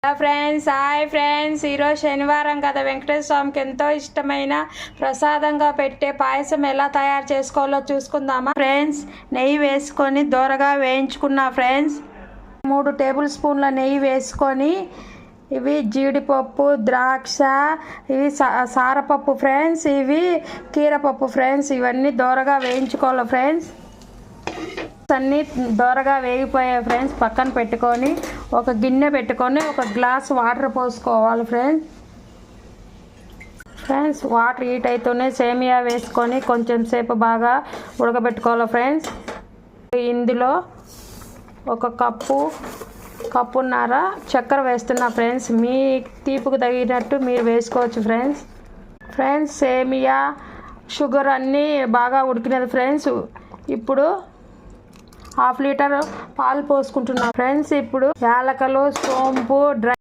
Hello friends, hi friends. ఈరోజు శనివారం కదా, వెంకటేశ్వర స్వామికి ఎంతో ఇష్టమైన ప్రసాదంగా పెట్టే పాయసం ఎలా తయారు చేసుకోవాలో చూసుకుందామా ఫ్రెండ్స్. నెయ్యి వేసుకొని దోరగా వేయించుకున్నా ఫ్రెండ్స్. 3 టేబుల్ స్పూన్ల నెయ్యి వేసుకొని ఇవి జీడిపప్పు, ద్రాక్ష, ఇవి సారపప్పు ఫ్రెండ్స్, ఇవి కీరపప్పు ఫ్రెండ్స్. ఇవన్నీ దోరగా వేయించుకోవాలి ఫ్రెండ్స్. అన్నీ దోరగా వేగిపోయాయి ఫ్రెండ్స్. పక్కన పెట్టుకొని ఒక గిన్నె పెట్టుకొని ఒక గ్లాస్ వాటర్ పోసుకోవాలి ఫ్రెండ్స్. వాటర్ హీట్ అవుతూనే సేమియా వేసుకొని కొంచెం సేపు బాగా ఉడకబెట్టుకోవాలి ఫ్రెండ్స్. ఇందులో ఒక కప్పున్నర చక్కెర వేస్తున్నా ఫ్రెండ్స్. మీ తీపుకు తగినట్టు మీరు వేసుకోవచ్చు ఫ్రెండ్స్. సేమియా, షుగర్ అన్నీ బాగా ఉడికినది ఫ్రెండ్స్. ఇప్పుడు 1/2 లీటర్ పాలు పోసుకుంటున్నా ఫ్రెండ్స్. ఇప్పుడు యాలకలు, సోంపు, డ్రై